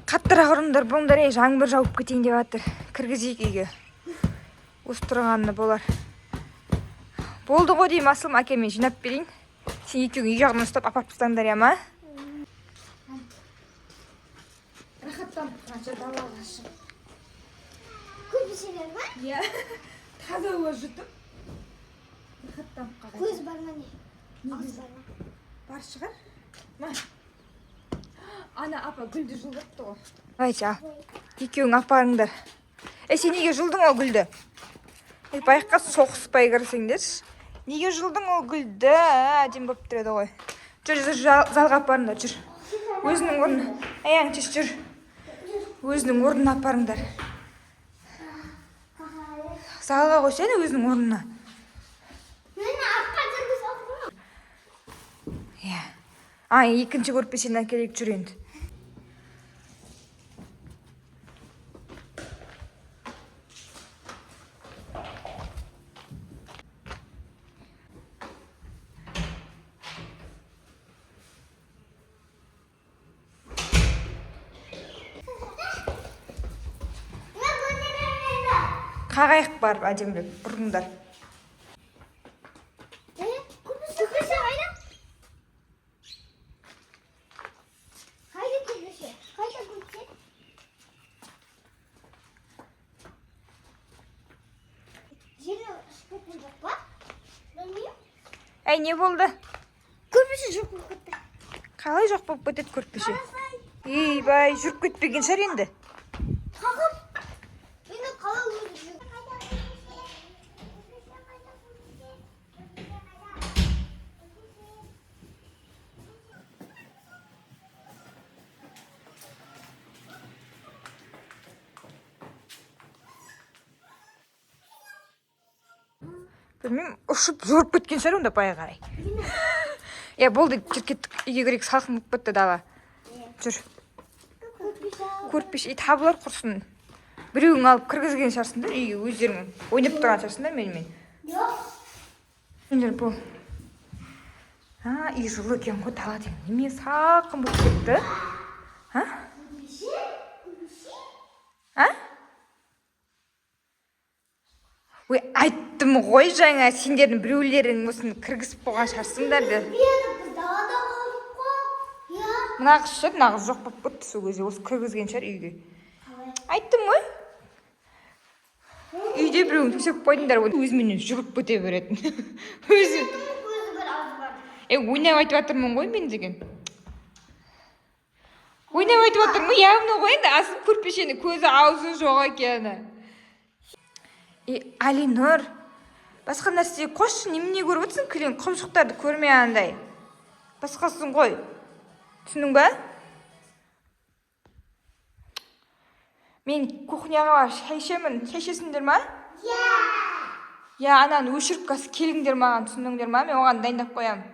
Қаттырақ ұрыңдар, бұңдар, жаңбыр жауып кетейін деп жатыр. Кіргізейік үйге. Осы тұрғанына болар. Болды ғой деймін, асылым, әкеме жинап берейін. Сен екеуің үй жағынан ұстап апарып тастаңдар, ма? Рахаттанып қанша далаға шығып. Көрпешелер ма? Иә. Таза ауа жұтып. Рахаттанып қағай. Көз бар ма не? Негіз бар шығар? Ма? Ана апа гүлді жылдырыпты ғой. Айша, екеуің апарыңдар. Сен неге жылдың ол гүлді? Байыққа соғыспай кірсеңдерші. Неге жылдың ол гүлді? Әдем болып тұрады ғой. Жүр, залға апарыңдар, жүр. Өзінің орнына. Аяң түс, жүр. Өзінің орнына апарыңдар. Залға қойсайын өзінің орнына. Мені артқа жүргіз отырмын. Иә. Екінші көрпесені әкелейік, жүр енді. Қағайық барып әдемірек бұрыңдар. Көрпеше қайда? Қайда көрпеше? Қайда көрпеше? Жені ұшып кеткен жоқ па? Білмеймін. Әй, не болды? Көрпеше жоқ болып кетті. Қалай жоқ болып кетеді көрпеше? Бай, жүріп кетпеген шығар енді. Қағып. Мені қалай өзі жүр. Білмеймін, ұшып жүріп кеткен шығар онда бая қарай. Болды, жүр кеттік. Үйге кірейік, салқын болып кетті дала. Жүр. Көрпеше табылар құрсын. Біреуің алып кіргізген шығарсыңдар үйге, өздерің ойнап тұрған шығарсыңдар менімен. Жоқ. Сендер бұл. Үй жылы екен ғой, дала деген. Неме салқын болып кетті? Ой, айттым ғой жаңа, сендердің біреулерің осыны кіргізіп болған шығарсыңдар деп. Біз далада болдық қой. Мынағыз шығар, нағыз жоқ болып кетті сол кезде, осы кіргізген шығар үйге. Айттым ғой. Үйде біреуін төсеп қойдыңдар, өзімен жүріп кете беретін. Өзі бір ауыз бар. ойнап айтып жатырмын ғой мен деген. Ойнап айтып жатырмын ғой, явно ғой енді, асыл көрпешені көзі аузы жоқ екені. Алинұр, басқа нәрсе қойшы, немене көріп отырсың? Күлең құмшықтарды көрмей андай. Басқасын ғой. Түсінің ба? Мен кухняға бар, шай ішемін. Шай ішесіңдер ма? Ананы өшіріп қазір келіңдер маған, түсініңдер ма? Мен оған дайындап қоямын.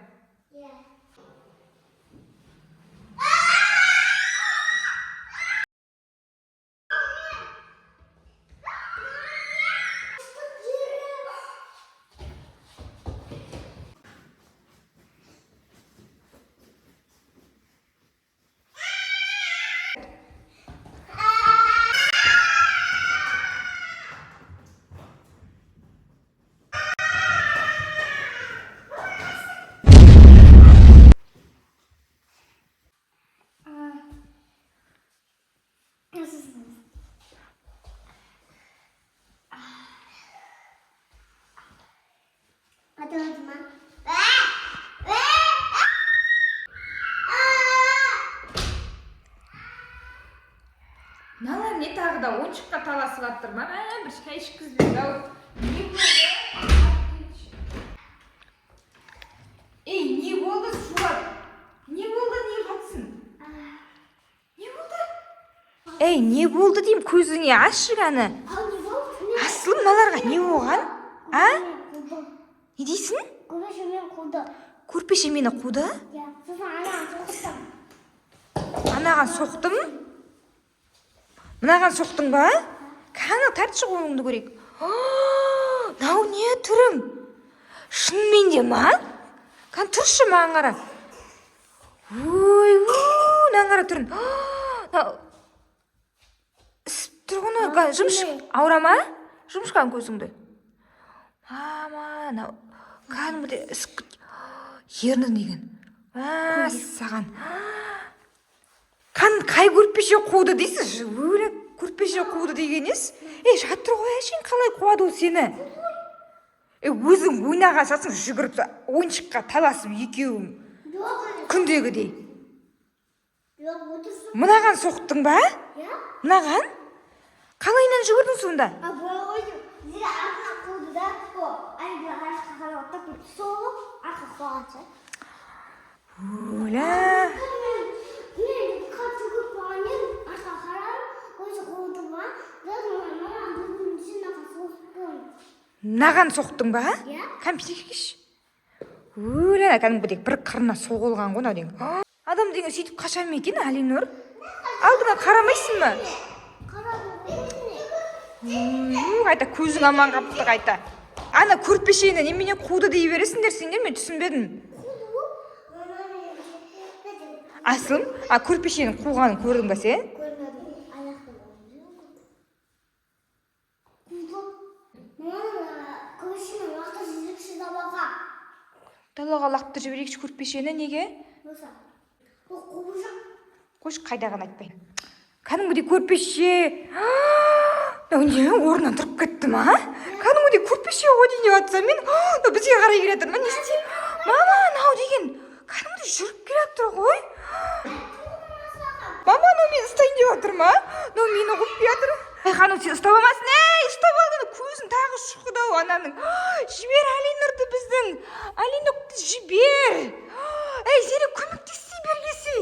Налар не тағы да ойыншыққа таласып жатыр ма? Бір шай ішкізбейді ау. Не болды? Не болды, Шуат? Не болды, не жатсың? Не болды? Не болды деймін, көзіңе ашы ғана. Асылым, мыналарға не болған? Не дейсің? Көрпеше мені қуды. Көрпеше мені қуды? Сосын анаған соқтым. Анаған соқтым? Мынаған соқтың ба? Қаны тартшы қолыңды көрейік. Нау не түрім? Шынымен де ма? Қан тұршы маған қара. Мынаған қара түрін. соны жұмшық ауыра ма? Жұмшқан көзіңді. Мама, кәдімгідей ерні деген. Саған. Қай көрпеше қуды дейсіз? Өлі көрпеше қуды дегенес? Жатыр ғой әшейін қалай қуады ол сені? Өзің ойнаған сатсың жүгіріп ойыншыққа таласып екеуің. Күндегідей. Мынаған соқтың ба? Мынаған? Қалайынан жүгірдің сонда? Оля. Наған соқтың ба? Компьютерге кеш. Оля, кәдімгідей бір қырына соғылған ғой деген. Адам деген сөйтіп қаша ма екен, Алинұр? Алдыңа қарамайсың ба? Қайта көзің аман қапты қайта. Ана көрпешені немене қуды дей бересіңдер сендер, мен түсінбедім. Асылым, көрпешенің қуғанын көрдің ба сен? Далаға лақты жіберекші көрпешені, неге? Қош, қайдаған айтпай. Кәдімгідей көрпеше. Не, орнынан тұрып кетті ма? Кәдімгідей көрпеше ойден деп атса мен, бізге қарай келетір ма? Не істейм? Мама, нау деген. Кәдімгідей жүріп келетір ғой. Мама, мен ұстайын деп отыр ма? Мені қойып келетір. Қаным, сен ұстап алмасын. Ұстап алғаны көзін тағы шұқыдау ананың. Жібер Алинұрды біздің. Алинұрды жібер. Сені көмектесе бергесі.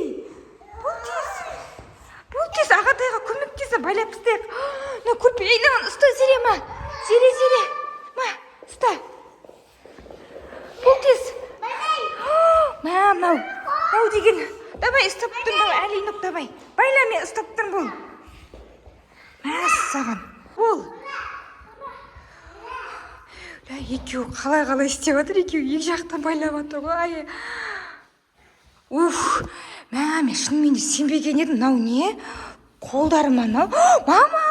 Бұл тез ағатайға көмектесе байлап істейік. Көрпе, наған ұста зере ма? Зере. Ма, ұста. Бұл тез. Мау деген. Давай, ұстап тұрмын, Алинұр, давай. Байла мен ұстап тұрмын бұл. Мәссаған. Ол. Екеу қалай істеп жатыр, екеу екі жақтан байлап жатыр ғой. Мен шынымен де сенбеген едім. Мынау не? Қолдарыма мынау. Мама!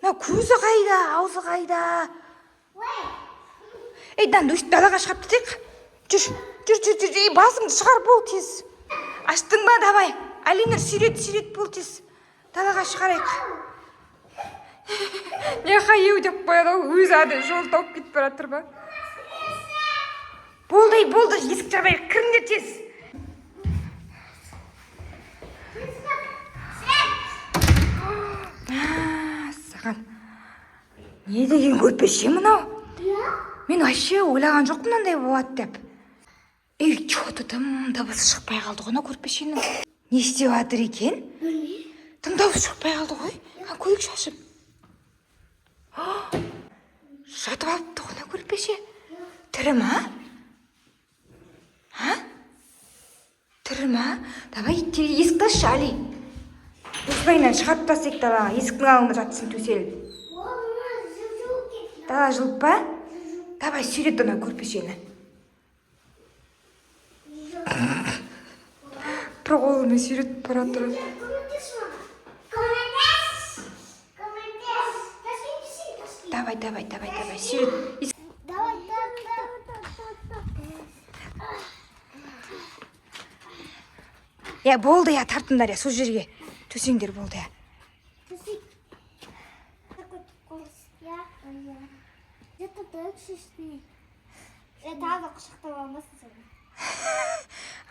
Мынау көзі қайда, аузы қайда? Далаға шығып кетейік. Жүр. Басыңды шығар бол тез. Аштың ба, давай. Алинұр сүйрет бол тез. Далаға шығарайық. Не қайеу деп қояды, өзі ады жол тауып кетіп баратыр ба? Болды, есік жабайық, кіріңдер тез. Саған. Не деген көрпеше мынау? Мен вообще ойлаған жоқпын мынандай болады деп. Че-то тым дыбысы шықпай қалды ғой көрпешенің. Не істеп жатыр екен? Тым дауысы шықпай қалды ғой. Көйлек шашып. Жатып алыпты ғой көрпеше. Тірі ма? Тірі ма? Давай есікті ашшы, Али. Осылайынан шығарып тастайық далаға. Есіктің алдында жатсын төселіп. Дала жылып па? Давай сүйрет ана көрпешені. Бір қолымен сүйретіп бара тұр. Давай, сүйрет. Болды, тартыңдар, сол жерге. Төсеңдер болды, Тағы құшақтап алмасын сені.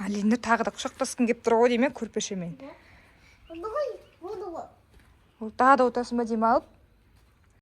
Алинұр тағы да құшақтасқын кеп тұр ғой дейме көрпешемен. Болды ғой. Ол тағы да отасын ба дейме алып?